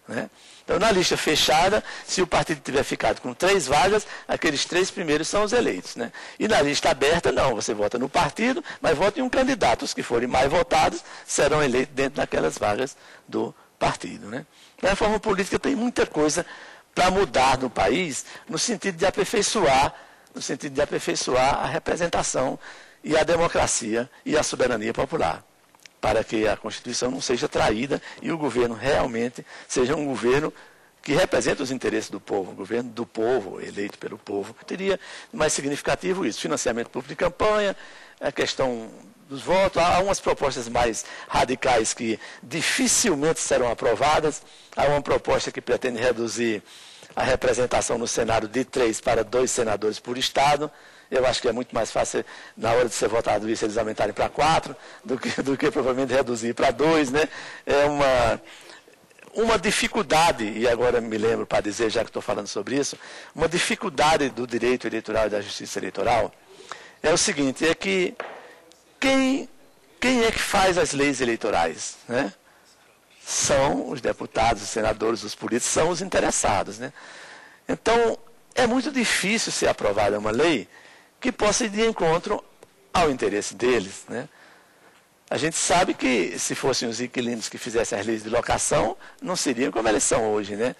né? Então, na lista fechada, se o partido tiver ficado com 3 vagas, aqueles 3 primeiros são os eleitos, né? E na lista aberta, não, você vota no partido, mas vota em um candidato. Os que forem mais votados serão eleitos dentro daquelas vagas do partido, né? A reforma política tem muita coisa para mudar no país, no sentido de aperfeiçoar a representação e a democracia e a soberania popular, para que a Constituição não seja traída e o governo realmente seja um governo que representa os interesses do povo, o governo do povo, eleito pelo povo. Teria mais significativo isso, financiamento público de campanha, a questão dos votos, há umas propostas mais radicais que dificilmente serão aprovadas, há uma proposta que pretende reduzir a representação no Senado de 3 para 2 senadores por Estado. Eu acho que é muito mais fácil, na hora de ser votado isso, eles aumentarem para 4, do que provavelmente reduzir para 2, né? É uma dificuldade, e agora me lembro para dizer, já que estou falando sobre isso, uma dificuldade do direito eleitoral e da justiça eleitoral é o seguinte, é que quem é que faz as leis eleitorais, né? São os deputados, os senadores, os políticos, são os interessados, né? Então, é muito difícil ser aprovada uma lei que possa ir de encontro ao interesse deles, né? A gente sabe que se fossem os inquilinos que fizessem as leis de locação, não seriam como elas são hoje, né?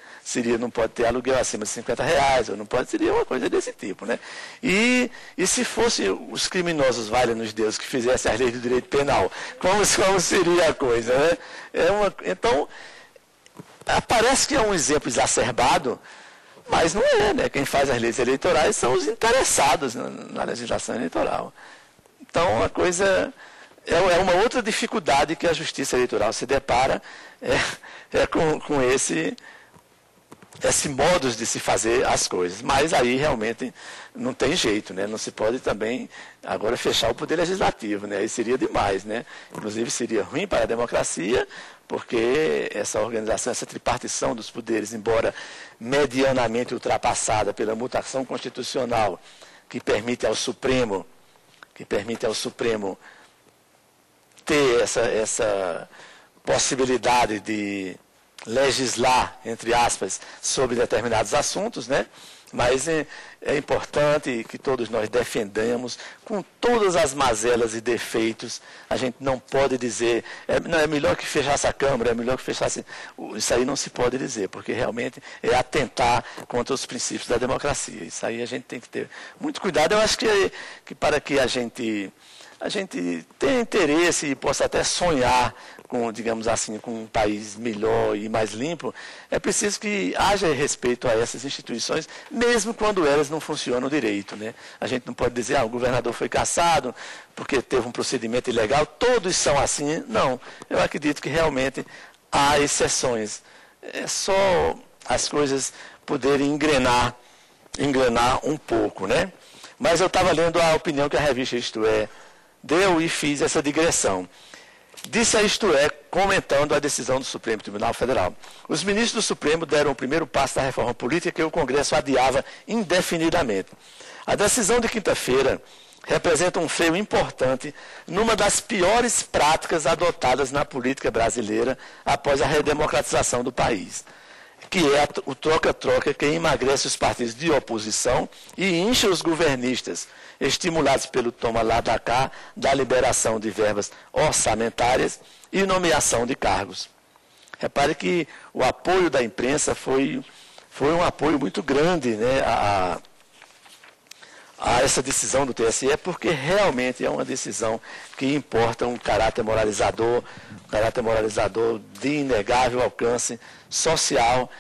Não pode ter aluguel acima de R$50, ou não pode, seria uma coisa desse tipo, né? E se fossem os criminosos, valha-nos Deus, que fizessem as leis do direito penal, como seria a coisa, né? Então, parece que é um exemplo exacerbado, mas não é, né? Quem faz as leis eleitorais são os interessados na legislação eleitoral. Então, a coisa é uma outra dificuldade que a justiça eleitoral se depara com esse modus de se fazer as coisas. Mas aí realmente não tem jeito, né? Não se pode também agora fechar o poder legislativo, né? Aí seria demais, né? Inclusive seria ruim para a democracia, porque essa organização, essa tripartição dos poderes, embora medianamente ultrapassada pela mutação constitucional que permite ao Supremo ter essa possibilidade de legislar, entre aspas, sobre determinados assuntos, né? Mas é importante que todos nós defendamos com todas as mazelas e defeitos. A gente não pode dizer, é melhor que fechasse a Câmara, é melhor que fechasse... Isso aí não se pode dizer, porque realmente é atentar contra os princípios da democracia. Isso aí a gente tem que ter muito cuidado. Eu acho que para que a gente tenha interesse e possa até sonhar com, digamos assim, com um país melhor e mais limpo, é preciso que haja respeito a essas instituições, mesmo quando elas não funcionam direito, né? A gente não pode dizer, o governador foi cassado porque teve um procedimento ilegal, todos são assim. Não, eu acredito que realmente há exceções. É só as coisas poderem engrenar um pouco, né? Mas eu estava lendo a opinião que a revista Isto É deu e fiz essa digressão. Disse a Isto É, comentando a decisão do Supremo Tribunal Federal. Os ministros do Supremo deram o primeiro passo da reforma política que o Congresso adiava indefinidamente. A decisão de quinta-feira representa um freio importante numa das piores práticas adotadas na política brasileira após a redemocratização do país, que é o troca-troca que emagrece os partidos de oposição e incha os governistas, estimulados pelo toma lá da cá da liberação de verbas orçamentárias e nomeação de cargos. Repare que o apoio da imprensa foi um apoio muito grande, né, a essa decisão do TSE, porque realmente é uma decisão que importa um caráter moralizador de inegável alcance social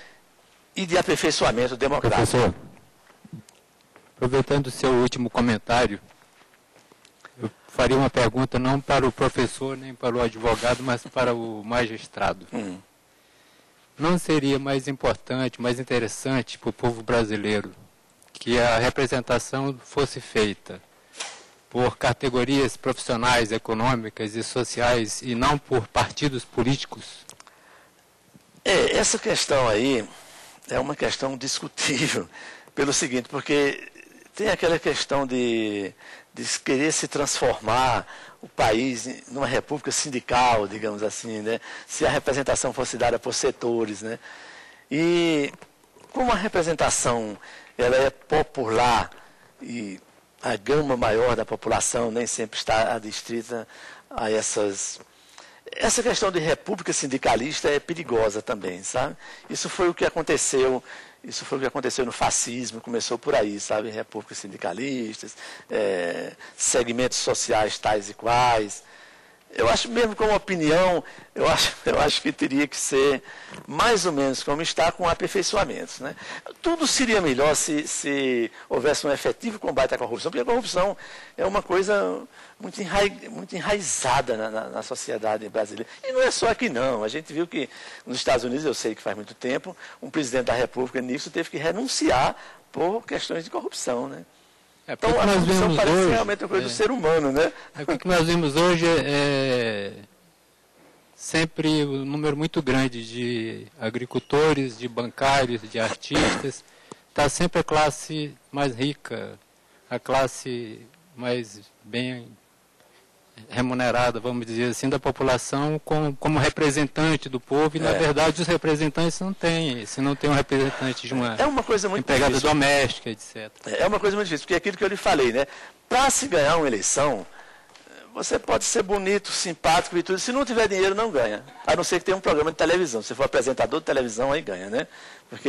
e de aperfeiçoamento democrático. Professor, aproveitando o seu último comentário, eu faria uma pergunta não para o professor nem para o advogado, mas para o magistrado. Não seria mais importante, mais interessante para o povo brasileiro que a representação fosse feita por categorias profissionais, econômicas e sociais e não por partidos políticos? Essa questão aí é uma questão discutível pelo seguinte, porque tem aquela questão de querer se transformar o país numa república sindical, digamos assim, né? Se a representação fosse dada por setores, né? E como a representação ela é popular e a gama maior da população nem sempre está adstrita a essa questão de república sindicalista é perigosa também, sabe? Isso foi o que aconteceu no fascismo, começou por aí, sabe? Repúblicas sindicalistas, segmentos sociais tais e quais. Eu acho mesmo como opinião, eu acho que teria que ser mais ou menos como está, com aperfeiçoamentos, né? Tudo seria melhor se houvesse um efetivo combate à corrupção, porque a corrupção é uma coisa muito enraizada na sociedade brasileira. E não é só aqui não, a gente viu que nos Estados Unidos, eu sei que faz muito tempo, um presidente da República, Nixon, teve que renunciar por questões de corrupção, né? Então, a corrupção parece hoje, realmente uma coisa do ser humano, né? O que nós vimos hoje é sempre um número muito grande de agricultores, de bancários, de artistas. Está sempre a classe mais rica, a classe mais bem remunerada, vamos dizer assim, da população como representante do povo, e na verdade os representantes não têm, se não tem um representante de uma empregada doméstica, etc. É uma coisa muito difícil, porque é aquilo que eu lhe falei, né? Para se ganhar uma eleição, você pode ser bonito, simpático e tudo, se não tiver dinheiro não ganha, a não ser que tenha um programa de televisão. Se for apresentador de televisão, aí ganha, né? Porque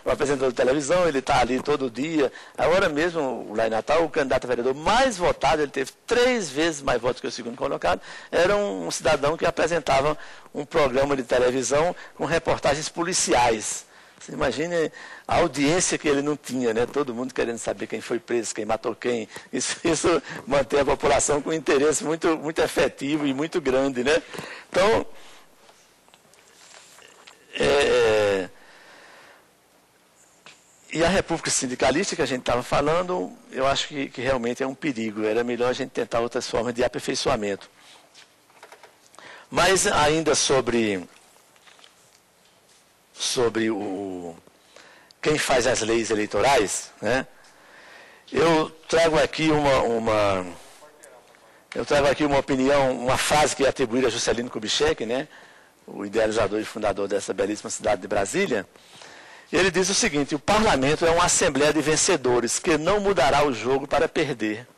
o apresentador de televisão, ele está ali todo dia. Agora mesmo, lá em Natal, o candidato a vereador mais votado, ele teve 3 vezes mais votos que o segundo colocado, era um cidadão que apresentava um programa de televisão com reportagens policiais. Você imagina a audiência que ele não tinha, né? Todo mundo querendo saber quem foi preso, quem matou quem. Isso mantém a população com um interesse muito, muito efetivo e muito grande, né? Então, e a República Sindicalista que a gente estava falando, eu acho que realmente é um perigo. Era melhor a gente tentar outras formas de aperfeiçoamento. Mas ainda sobre quem faz as leis eleitorais, né? Eu trago aqui uma opinião, uma frase que é atribuída a Juscelino Kubitschek, né? O idealizador e fundador dessa belíssima cidade de Brasília. Ele diz o seguinte: o parlamento é uma assembleia de vencedores que não mudará o jogo para perder.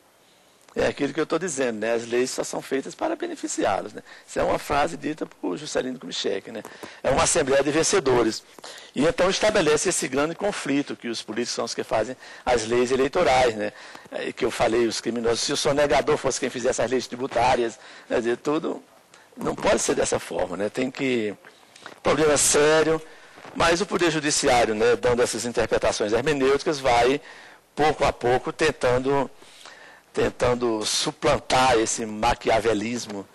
É aquilo que eu estou dizendo, né? As leis só são feitas para beneficiá-los, né? Isso é uma frase dita por Juscelino Kubitschek, né? É uma assembleia de vencedores. E então estabelece esse grande conflito, que os políticos são os que fazem as leis eleitorais, né? Que eu falei, os criminosos, se o sonegador fosse quem fizesse as leis tributárias, quer dizer, tudo não pode ser dessa forma, né? Tem que... Problema sério, mas o Poder Judiciário, né, dando essas interpretações hermenêuticas, vai, pouco a pouco, tentando suplantar esse maquiavelismo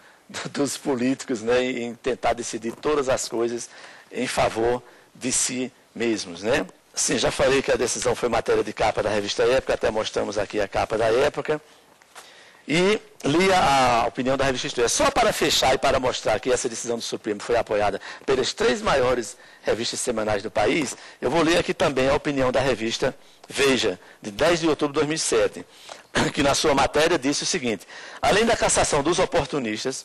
dos políticos, né, em tentar decidir todas as coisas em favor de si mesmos, né? Sim, já falei que a decisão foi matéria de capa da revista Época, até mostramos aqui a capa da Época. E li a opinião da revista Isto É. Só para fechar e para mostrar que essa decisão do Supremo foi apoiada pelas 3 maiores revistas semanais do país, eu vou ler aqui também a opinião da revista Veja, de 10 de outubro de 2007, que na sua matéria disse o seguinte: além da cassação dos oportunistas,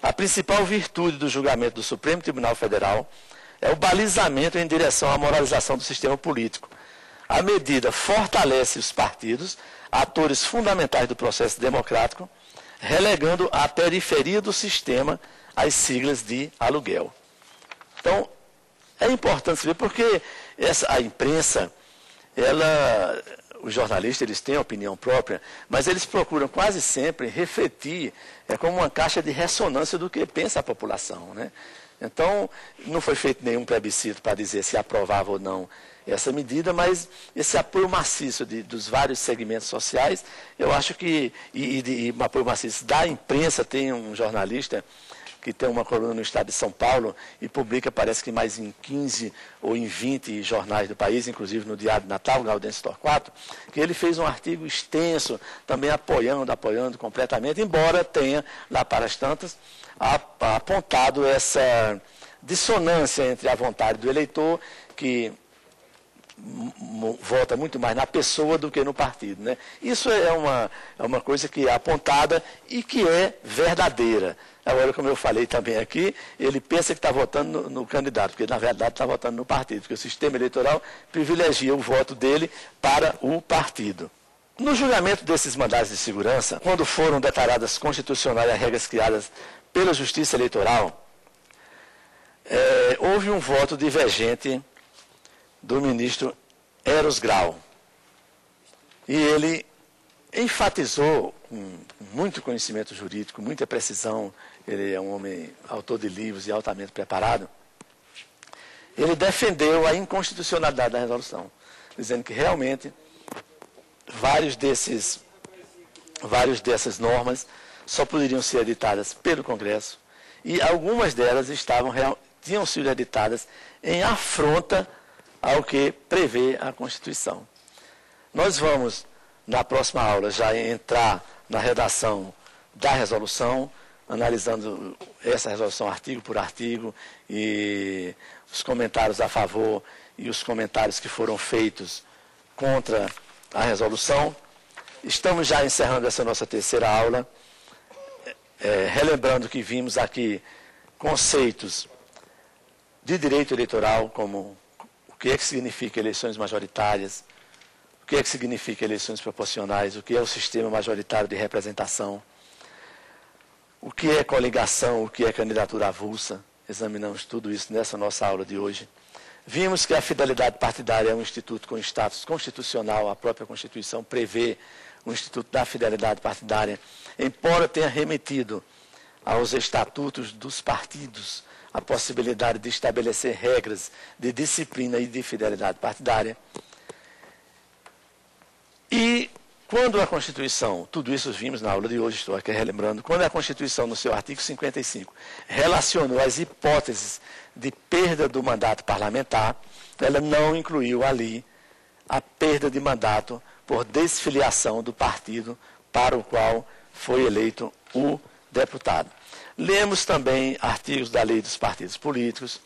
a principal virtude do julgamento do Supremo Tribunal Federal é o balizamento em direção à moralização do sistema político. A medida fortalece os partidos, atores fundamentais do processo democrático, relegando à periferia do sistema as siglas de aluguel. Então, é importante saber, porque a imprensa, os jornalistas, eles têm opinião própria, mas eles procuram quase sempre refletir, como uma caixa de ressonância do que pensa a população, né? Então, não foi feito nenhum plebiscito para dizer se aprovava ou não essa medida, mas esse apoio maciço dos vários segmentos sociais, eu acho que, e um apoio maciço da imprensa, tem um jornalista que tem uma coluna no estado de São Paulo e publica, parece que mais em 15 ou em 20 jornais do país, inclusive no Diário de Natal, Gaudencio Torquato, que ele fez um artigo extenso, também apoiando completamente, embora tenha, lá para as tantas, apontado essa dissonância entre a vontade do eleitor, que vota muito mais na pessoa do que no partido, né? Isso é uma coisa que é apontada e que é verdadeira. Agora, como eu falei também aqui, ele pensa que está votando no candidato, porque na verdade está votando no partido, porque o sistema eleitoral privilegia o voto dele para o partido. No julgamento desses mandados de segurança, quando foram declaradas constitucionais as regras criadas pela Justiça Eleitoral, houve um voto divergente do ministro Eros Grau. E ele enfatizou, com muito conhecimento jurídico, muita precisão, ele é um homem autor de livros e altamente preparado, ele defendeu a inconstitucionalidade da resolução, dizendo que realmente várias dessas normas só poderiam ser editadas pelo Congresso e algumas delas tinham sido editadas em afronta ao que prevê a Constituição. Nós vamos, na próxima aula, já entrar na redação da resolução, analisando essa resolução artigo por artigo e os comentários a favor e os comentários que foram feitos contra a resolução. Estamos já encerrando essa nossa terceira aula, relembrando que vimos aqui conceitos de direito eleitoral, como o que é que significa eleições majoritárias, o que é que significa eleições proporcionais, o que é o sistema majoritário de representação, o que é coligação, o que é candidatura avulsa. Examinamos tudo isso nessa nossa aula de hoje. Vimos que a fidelidade partidária é um instituto com status constitucional, a própria Constituição prevê o Instituto da Fidelidade Partidária, embora tenha remetido aos estatutos dos partidos a possibilidade de estabelecer regras de disciplina e de fidelidade partidária. E quando a Constituição, tudo isso vimos na aula de hoje, estou aqui relembrando, quando a Constituição, no seu artigo 55, relacionou as hipóteses de perda do mandato parlamentar, ela não incluiu ali a perda de mandato por desfiliação do partido para o qual foi eleito o deputado. Lemos também artigos da Lei dos Partidos Políticos,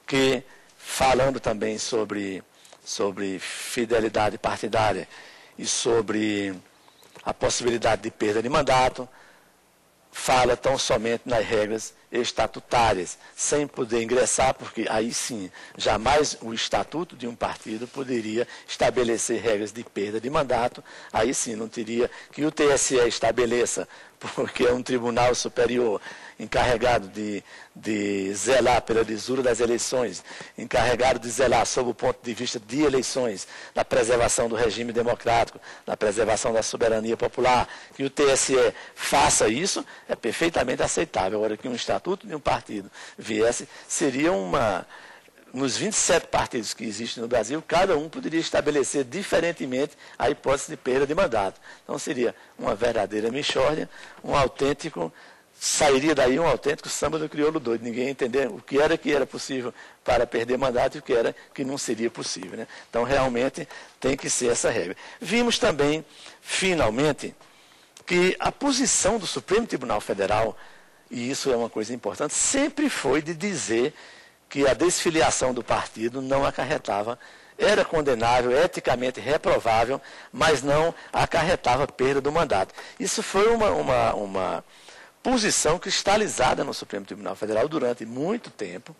que, falando também sobre fidelidade partidária e sobre a possibilidade de perda de mandato, fala tão somente nas regras estatutárias, sem poder ingressar, porque aí sim, jamais o estatuto de um partido poderia estabelecer regras de perda de mandato, aí sim não teria que o TSE estabeleça, porque é um tribunal superior encarregado de zelar pela lisura das eleições, encarregado de zelar sob o ponto de vista de eleições, da preservação do regime democrático, da preservação da soberania popular, que o TSE faça isso, é perfeitamente aceitável. Agora, que um estatuto de um partido viesse, seria nos 27 partidos que existem no Brasil, cada um poderia estabelecer diferentemente a hipótese de perda de mandato. Então seria uma verdadeira mixórdia, sairia daí um autêntico samba do crioulo doido. Ninguém ia entender o que era possível para perder mandato e o que era que não seria possível, né? Então realmente tem que ser essa regra. Vimos também, finalmente, que a posição do Supremo Tribunal Federal, e isso é uma coisa importante, sempre foi de dizer que a desfiliação do partido não acarretava, era condenável, eticamente reprovável, mas não acarretava perda do mandato. Isso foi uma posição cristalizada no Supremo Tribunal Federal durante muito tempo,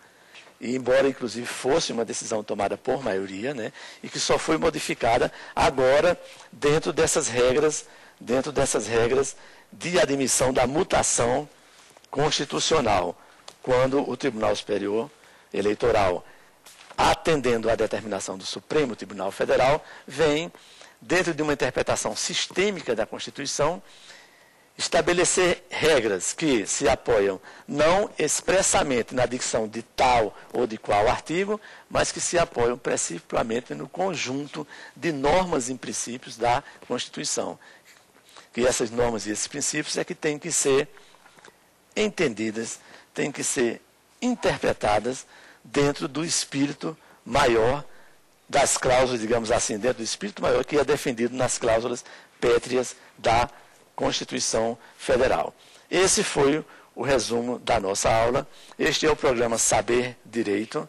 e embora inclusive fosse uma decisão tomada por maioria, né, e que só foi modificada agora dentro dessas regras de admissão da mutação constitucional, quando o Tribunal Superior Eleitoral, atendendo à determinação do Supremo Tribunal Federal, vem, dentro de uma interpretação sistêmica da Constituição, estabelecer regras que se apoiam não expressamente na dicção de tal ou de qual artigo, mas que se apoiam principalmente no conjunto de normas e princípios da Constituição. Que essas normas e esses princípios é que têm que ser entendidas, têm que ser interpretadas dentro do espírito maior das cláusulas, digamos assim, dentro do espírito maior que é defendido nas cláusulas pétreas da Constituição Federal. Esse foi o resumo da nossa aula. Este é o programa Saber Direito,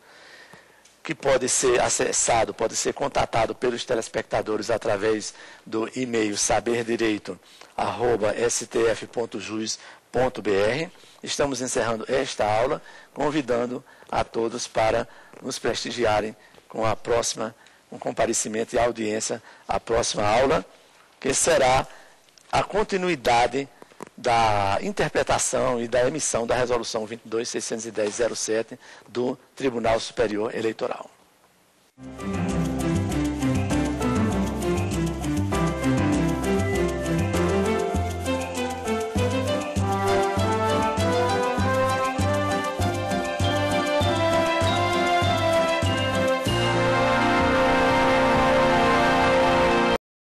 que pode ser acessado, pode ser contatado pelos telespectadores através do e-mail saberdireito@stf.jus.br. Estamos encerrando esta aula, convidando a todos para nos prestigiarem com um comparecimento e audiência à próxima aula, que será a continuidade da interpretação e da emissão da Resolução 22.610/07 do Tribunal Superior Eleitoral.